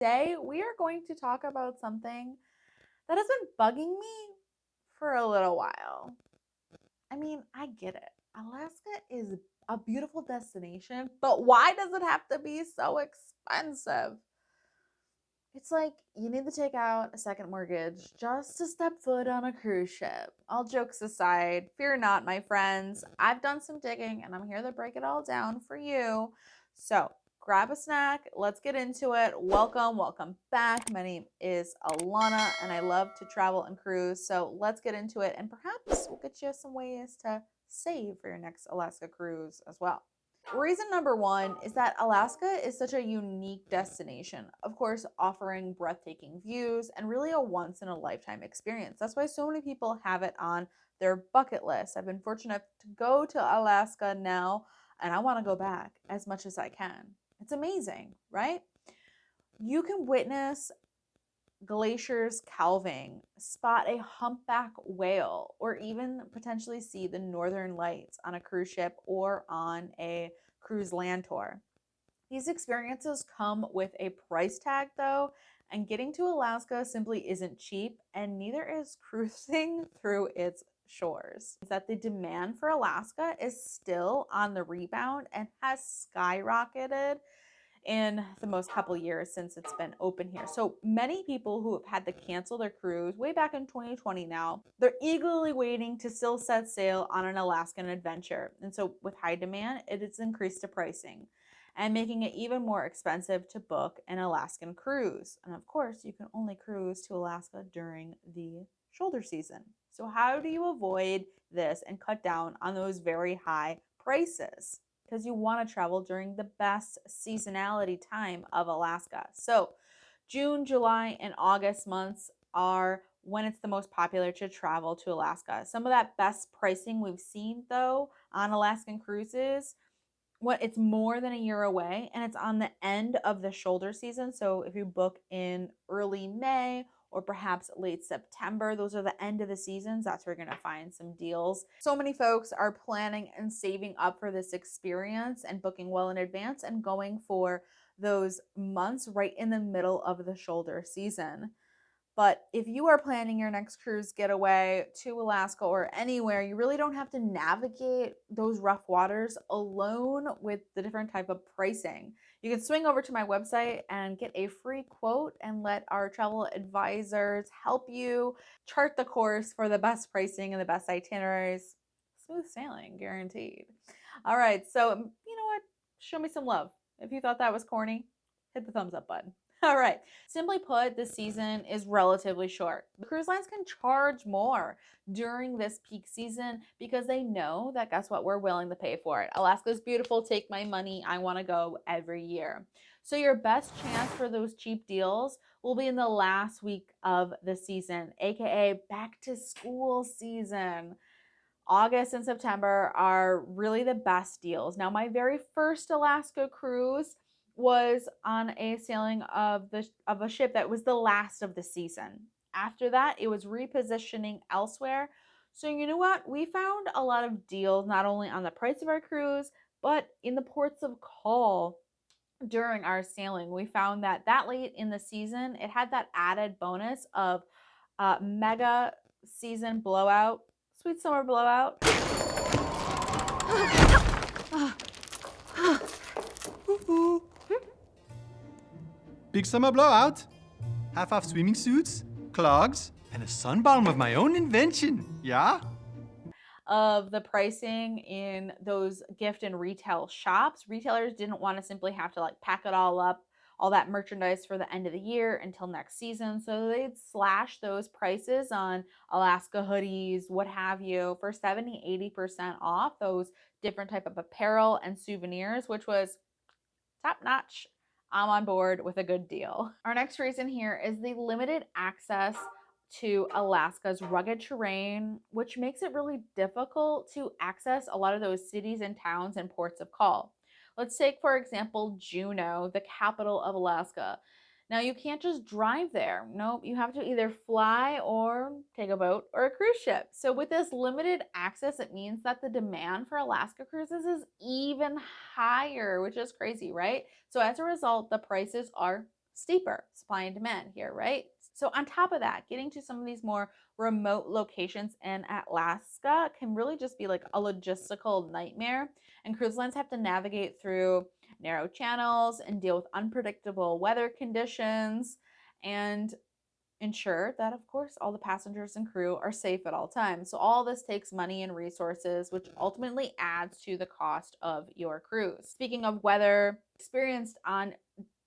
Today, we are going to talk about something that has been bugging me for a little while. I mean, I get it. Alaska is a beautiful destination, but why does it have to be so expensive? It's like you need to take out a second mortgage just to step foot on a cruise ship. All jokes aside, fear not, my friends. I've done some digging and I'm here to break it all down for you. So grab a snack. Let's get into it. Welcome back. My name is Alana and I love to travel and cruise. So let's get into it and perhaps we'll get you some ways to save for your next Alaska cruise as well. Reason number one is that Alaska is such a unique destination, of course, offering breathtaking views and really a once in a lifetime experience. That's why so many people have it on their bucket list. I've been fortunate to go to Alaska now, and I want to go back as much as I can. It's amazing, right? You can witness glaciers calving, spot a humpback whale, or even potentially see the northern lights on a cruise ship or on a cruise land tour. These experiences come with a price tag though, and getting to Alaska simply isn't cheap, and neither is cruising through its shores. That the demand for Alaska is still on the rebound and has skyrocketed in the most couple years since it's been open here. So many people who have had to cancel their cruise way back in 2020 now, they're eagerly waiting to still set sail on an Alaskan adventure. And so with high demand, it has increased the pricing and making it even more expensive to book an Alaskan cruise. And of course, you can only cruise to Alaska during the shoulder season. So how do you avoid this and cut down on those very high prices? Because you want to travel during the best seasonality time of Alaska. So June, July, and August months are when it's the most popular to travel to Alaska. Some of that best pricing we've seen though on Alaskan cruises, it's more than a year away and it's on the end of the shoulder season. So if you book in early May or perhaps late September, those are the end of the seasons. That's where you're going to find some deals. So many folks are planning and saving up for this experience and booking well in advance and going for those months right in the middle of the shoulder season. But if you are planning your next cruise getaway to Alaska or anywhere, you really don't have to navigate those rough waters alone with the different type of pricing. You can swing over to my website and get a free quote and let our travel advisors help you chart the course for the best pricing and the best itineraries. Smooth sailing, guaranteed. All right, so you know what? Show me some love. If you thought that was corny, hit the thumbs up button. All right. Simply put, this season is relatively short. The cruise lines can charge more during this peak season because they know that, guess what, we're willing to pay for it. Alaska's beautiful. Take my money. I want to go every year. So your best chance for those cheap deals will be in the last week of the season, aka back to school season. August and September are really the best deals. Now, my very first Alaska cruise was on a sailing of a ship that was the last of the season. After that, it was repositioning elsewhere. So you know what? We found a lot of deals not only on the price of our cruise, but in the ports of call during our sailing. We found that late in the season, it had that added bonus of mega season blowout, sweet summer blowout. Big summer blowout, half-off swimming suits, clogs, and a sunbalm of my own invention, yeah? Of the pricing in those gift and retail shops. Retailers didn't want to simply have to pack it all up, all that merchandise for the end of the year until next season. So they'd slash those prices on Alaska hoodies, what have you, for 70-80% off those different type of apparel and souvenirs, which was top notch. I'm on board with a good deal. Our next reason here is the limited access to Alaska's rugged terrain, which makes it really difficult to access a lot of those cities and towns and ports of call. Let's take, for example, Juneau, the capital of Alaska. Now, you can't just drive there. Nope, you have to either fly or take a boat or a cruise ship. So with this limited access, it means that the demand for Alaska cruises is even higher, which is crazy, right? So as a result, the prices are steeper supply and demand here, right? So on top of that, getting to some of these more remote locations in Alaska can really just be like a logistical nightmare. And cruise lines have to navigate through narrow channels and deal with unpredictable weather conditions and ensure that, of course, all the passengers and crew are safe at all times. So all this takes money and resources, which ultimately adds to the cost of your cruise. Speaking of weather, experienced on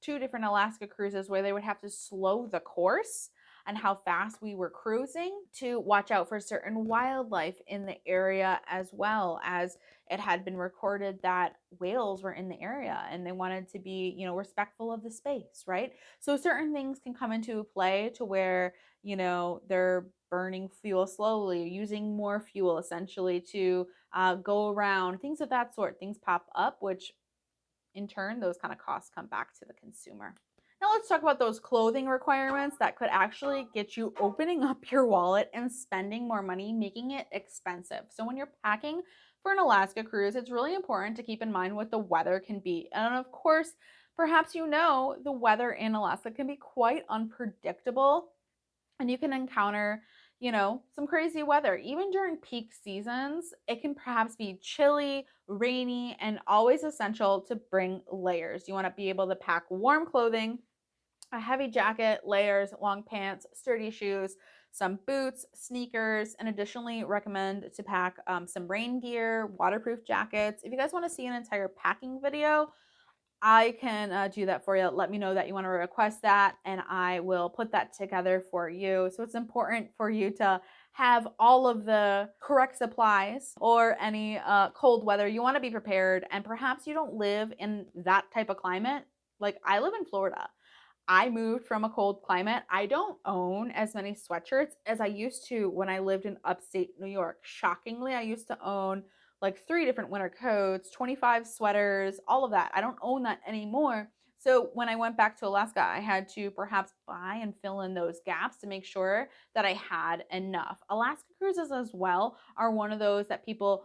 2 different Alaska cruises where they would have to slow the course and how fast we were cruising to watch out for certain wildlife in the area, as well as it had been recorded that whales were in the area and they wanted to be, respectful of the space, right? So certain things can come into play to where, they're burning fuel slowly, using more fuel essentially to go around, things of that sort. Things pop up, which in turn, those kind of costs come back to the consumer. Now let's talk about those clothing requirements that could actually get you opening up your wallet and spending more money, making it expensive. So when you're packing for an Alaska cruise, it's really important to keep in mind what the weather can be. And of course, perhaps the weather in Alaska can be quite unpredictable and you can encounter some crazy weather. Even during peak seasons, it can perhaps be chilly, rainy, and always essential to bring layers. You want to be able to pack warm clothing, a heavy jacket, layers, long pants, sturdy shoes, some boots, sneakers, and additionally recommend to pack some rain gear, waterproof jackets. If you guys want to see an entire packing video, I can do that for you. Let me know that you want to request that, and I will put that together for you. So it's important for you to have all of the correct supplies or any cold weather. You want to be prepared, and perhaps you don't live in that type of climate. Like I live in Florida. I moved from a cold climate. I don't own as many sweatshirts as I used to when I lived in upstate New York. Shockingly, I used to own like 3 different winter coats, 25 sweaters, all of that. I don't own that anymore. So when I went back to Alaska, I had to perhaps buy and fill in those gaps to make sure that I had enough. Alaska cruises as well are one of those that people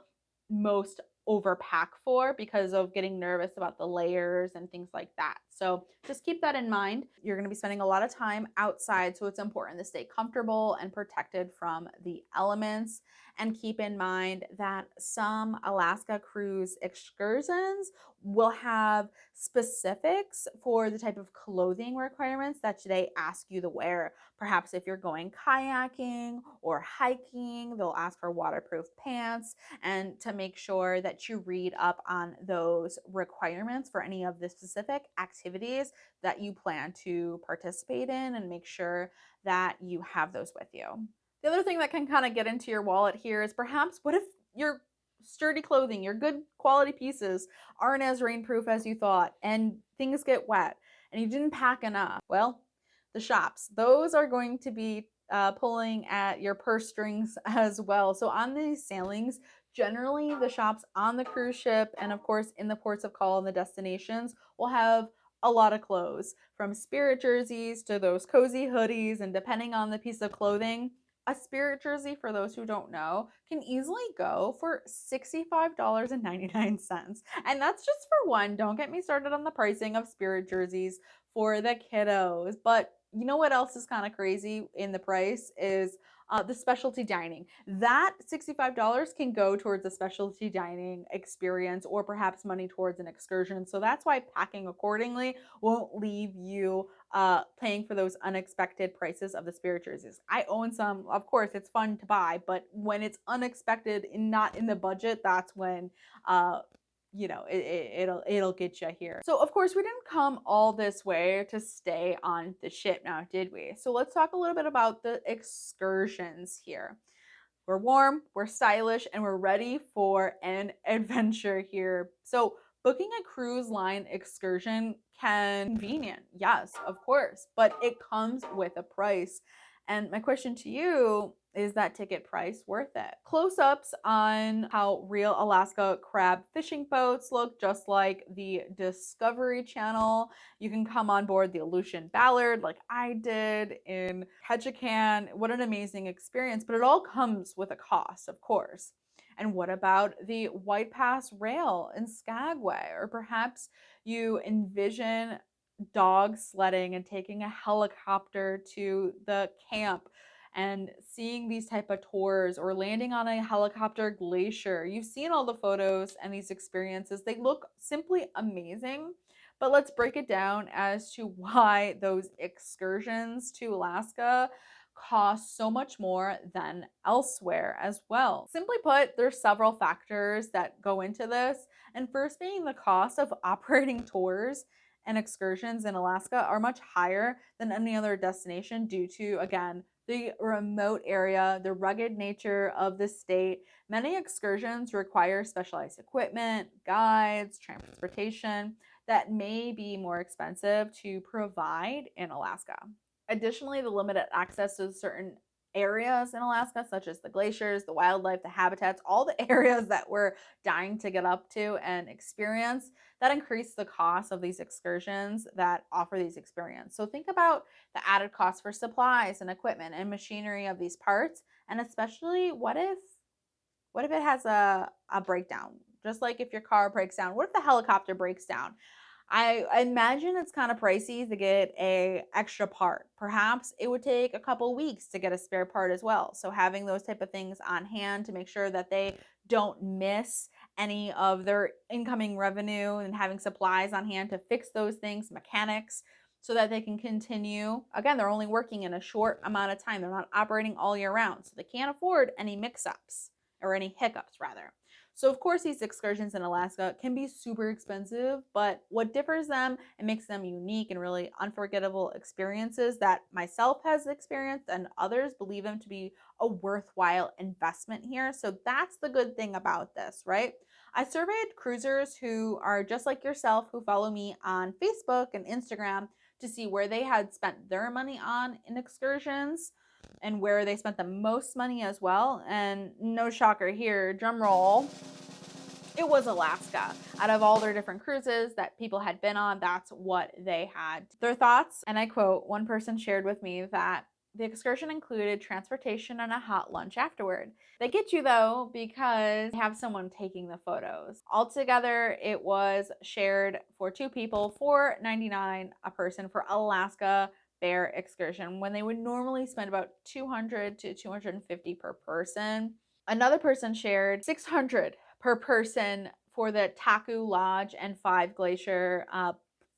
most overpack for because of getting nervous about the layers and things like that. So just keep that in mind. You're going to be spending a lot of time outside, so it's important to stay comfortable and protected from the elements. And keep in mind that some Alaska cruise excursions will have specifics for the type of clothing requirements that they ask you to wear. Perhaps if you're going kayaking or hiking, they'll ask for waterproof pants, and to make sure that you read up on those requirements for any of the specific activities that you plan to participate in, and make sure that you have those with you. The other thing that can kind of get into your wallet here is perhaps what if your sturdy clothing, your good quality pieces aren't as rainproof as you thought and things get wet and you didn't pack enough? Well, the shops, those are going to be pulling at your purse strings as well. So on these sailings, generally the shops on the cruise ship and of course in the ports of call and the destinations will have a lot of clothes, from spirit jerseys to those cozy hoodies, and depending on the piece of clothing, a spirit jersey, for those who don't know, can easily go for $65.99. And that's just for one. Don't get me started on the pricing of spirit jerseys for the kiddos. But you know what else is kind of crazy in the price is the specialty dining. That $65 can go towards a specialty dining experience or perhaps money towards an excursion. So that's why packing accordingly won't leave you paying for those unexpected prices of the spirit jerseys. I own some. Of course, it's fun to buy, but when it's unexpected and not in the budget, that's when it'll get you here. So of course we didn't come all this way to stay on the ship now, did we? So let's talk a little bit about the excursions here. We're warm, we're stylish, and we're ready for an adventure here. So booking a cruise line excursion can be convenient, yes, of course, but it comes with a price. And my question to you is, that ticket price worth it? Close-ups on how real Alaska crab fishing boats look, just like the Discovery Channel. You can come on board the Aleutian Ballard like I did in Ketchikan. What an amazing experience, but it all comes with a cost, of course. And what about the White Pass Rail in Skagway? Or perhaps you envision dog sledding and taking a helicopter to the camp and seeing these type of tours or landing on a helicopter glacier. You've seen all the photos and these experiences. They look simply amazing. But let's break it down as to why those excursions to Alaska cost so much more than elsewhere as well. Simply put, there's several factors that go into this, and first being the cost of operating tours and excursions in Alaska are much higher than any other destination due to, again, the remote area, the rugged nature of the state. Many excursions require specialized equipment, guides, transportation that may be more expensive to provide in Alaska. Additionally, the limited access to certain areas in Alaska, such as the glaciers, the wildlife, the habitats, all the areas that we're dying to get up to and experience, that increase the cost of these excursions that offer these experiences. So think about the added cost for supplies and equipment and machinery of these parts, and especially what if it has a breakdown? Just like if your car breaks down, what if the helicopter breaks down? I imagine it's kind of pricey to get a extra part. Perhaps it would take a couple weeks to get a spare part as well. So having those type of things on hand to make sure that they don't miss any of their incoming revenue and having supplies on hand to fix those things, mechanics, so that they can continue. Again, they're only working in a short amount of time. They're not operating all year round. So they can't afford any mix-ups or any hiccups rather. So of course these excursions in Alaska can be super expensive, but what differs them and makes them unique and really unforgettable experiences that myself has experienced and others believe them to be a worthwhile investment here. So that's the good thing about this, right? I surveyed cruisers who are just like yourself, who follow me on Facebook and Instagram, to see where they had spent their money on in excursions and where they spent the most money as well. And no shocker here, drum roll, it was Alaska. Out of all their different cruises that people had been on, that's what they had. Their thoughts, and I quote, one person shared with me that the excursion included transportation and a hot lunch afterward. They get you though because they have someone taking the photos. Altogether, it was shared for two people, $4.99 a person for Alaska Bear excursion when they would normally spend about $200 to $250 per person. Another person shared $600 per person for the Taku Lodge and Five Glacier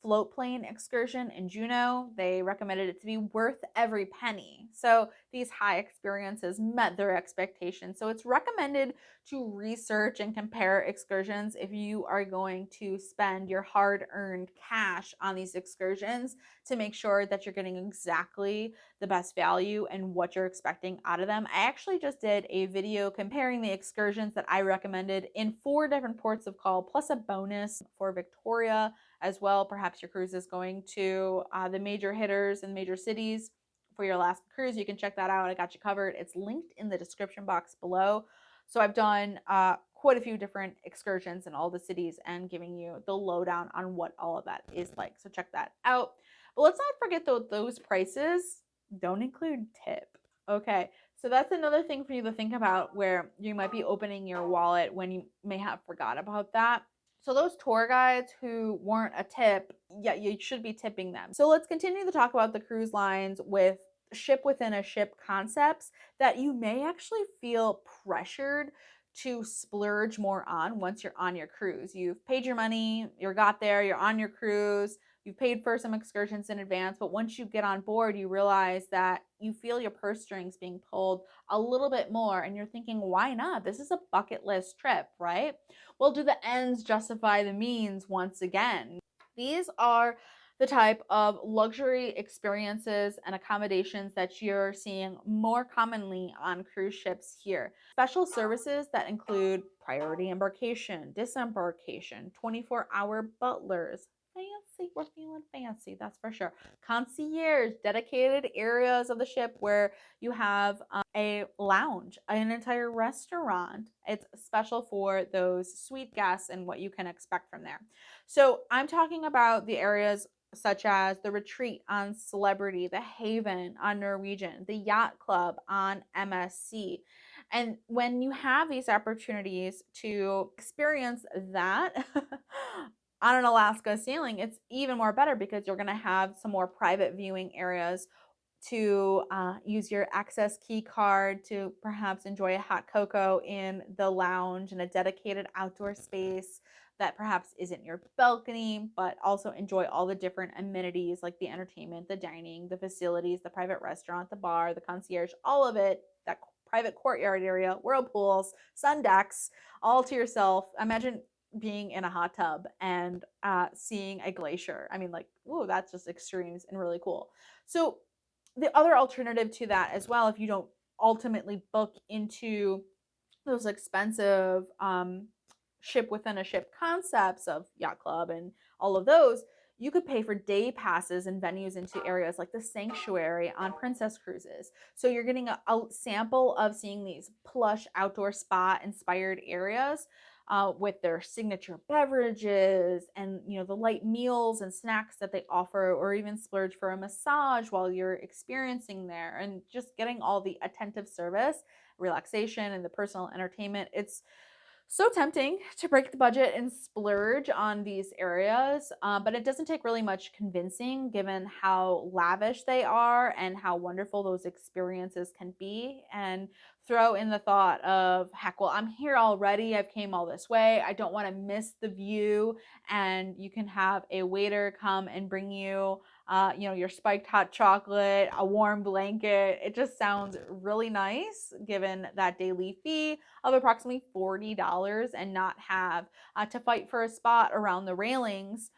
float plane excursion in Juneau. They recommended it to be worth every penny. So these high experiences met their expectations. So it's recommended to research and compare excursions if you are going to spend your hard-earned cash on these excursions to make sure that you're getting exactly the best value and what you're expecting out of them. I actually just did a video comparing the excursions that I recommended in 4 different ports of call, plus a bonus for Victoria as well. Perhaps your cruise is going to the major hitters and major cities for your Alaska cruise. You can check that out. I got you covered. It's linked in the description box below. So I've done quite a few different excursions in all the cities and giving you the lowdown on what all of that is like. So check that out. But let's not forget though, those prices don't include tip. Okay, so that's another thing for you to think about where you might be opening your wallet when you may have forgot about that. So those tour guides who weren't a tip, yeah, you should be tipping them. So let's continue to talk about the cruise lines with ship within a ship concepts that you may actually feel pressured to splurge more on once you're on your cruise. You've paid your money, you got there, you're on your cruise, you've paid for some excursions in advance, but once you get on board, you realize that you feel your purse strings being pulled a little bit more and you're thinking, why not? This is a bucket list trip, right? Well, do the ends justify the means once again? These are the type of luxury experiences and accommodations that you're seeing more commonly on cruise ships here. Special services that include priority embarkation, disembarkation, 24-hour butlers. Fancy, we're feeling fancy, that's for sure. Concierge, dedicated areas of the ship where you have a lounge, an entire restaurant. It's special for those suite guests and what you can expect from there. So I'm talking about the areas such as the Retreat on Celebrity, the Haven on Norwegian, the Yacht Club on MSC. And when you have these opportunities to experience that, on an Alaska sailing, it's even more better because you're going to have some more private viewing areas to use your access key card to perhaps enjoy a hot cocoa in the lounge in a dedicated outdoor space that perhaps isn't your balcony, but also enjoy all the different amenities like the entertainment, the dining, the facilities, the private restaurant, the bar, the concierge, all of it, that private courtyard area, whirlpools, sun decks, all to yourself. Imagine being in a hot tub and seeing a glacier. I mean, like, ooh, that's just extremes and really cool. So the other alternative to that as well, if you don't ultimately book into those expensive ship within a ship concepts of yacht club and all of those, you could pay for day passes and venues into areas like the sanctuary on Princess Cruises. So you're getting a sample of seeing these plush outdoor spa inspired areas with their signature beverages and the light meals and snacks that they offer, or even splurge for a massage while you're experiencing there, and just getting all the attentive service, relaxation, and the personal entertainment. It's so tempting to break the budget and splurge on these areas, but it doesn't take really much convincing given how lavish they are and how wonderful those experiences can be. And throw in the thought of, heck, well, I'm here already. I've came all this way. I don't want to miss the view. And you can have a waiter come and bring you your spiked hot chocolate, a warm blanket. It just sounds really nice given that daily fee of approximately $40 and not have to fight for a spot around the railings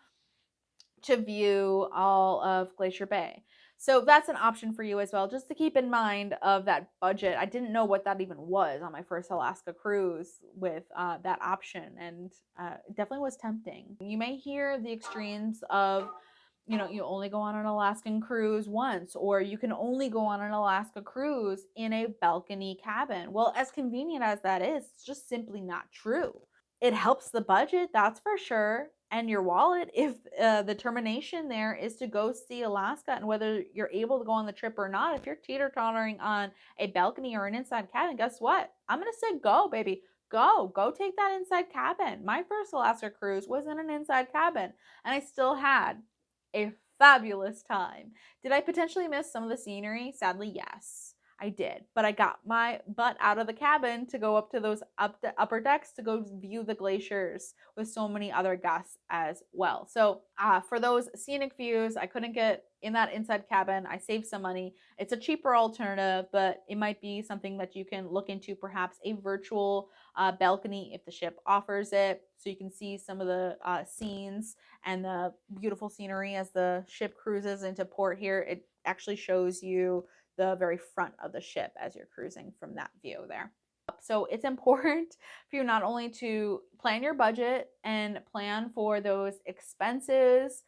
to view all of Glacier Bay. So that's an option for you as well, just to keep in mind of that budget. I didn't know what that even was on my first Alaska cruise with that option, and it definitely was tempting. You may hear the extremes of, you only go on an Alaskan cruise once, or you can only go on an Alaska cruise in a balcony cabin. Well, as convenient as that is, it's just simply not true. It helps the budget, that's for sure, and your wallet if the determination there is to go see Alaska, and whether you're able to go on the trip or not. If you're teeter-tottering on a balcony or an inside cabin, guess what? I'm going to say go, baby. Go take that inside cabin. My first Alaska cruise was in an inside cabin, and I still had a fabulous time. Did I potentially miss some of the scenery? Sadly, yes, I did. But I got my butt out of the cabin to go up to those upper decks to go view the glaciers with so many other guests as well. So for those scenic views, I couldn't get in that inside cabin. I saved some money. It's a cheaper alternative, but it might be something that you can look into, perhaps a virtual balcony if the ship offers it, so you can see some of the scenes and the beautiful scenery as the ship cruises into port here. It actually shows you the very front of the ship as you're cruising from that view there. So it's important for you not only to plan your budget and plan for those expenses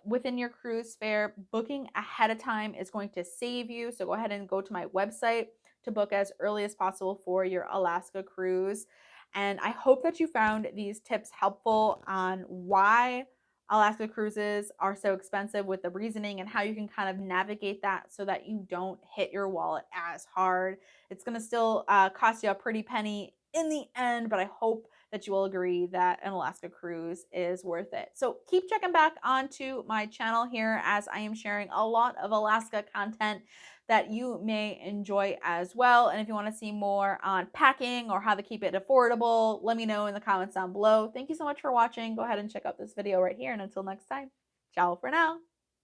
within your cruise fare. Booking ahead of time is going to save you. So go ahead and go to my website to book as early as possible for your Alaska cruise. And I hope that you found these tips helpful on why Alaska cruises are so expensive, with the reasoning and how you can kind of navigate that so that you don't hit your wallet as hard. It's going to still cost you a pretty penny in the end, but I hope that you will agree that an Alaska cruise is worth it. So keep checking back onto my channel here, as I am sharing a lot of Alaska content that you may enjoy as well. And if you want to see more on packing or how to keep it affordable, let me know in the comments down below. Thank you so much for watching. Go ahead and check out this video right here. And until next time, ciao for now.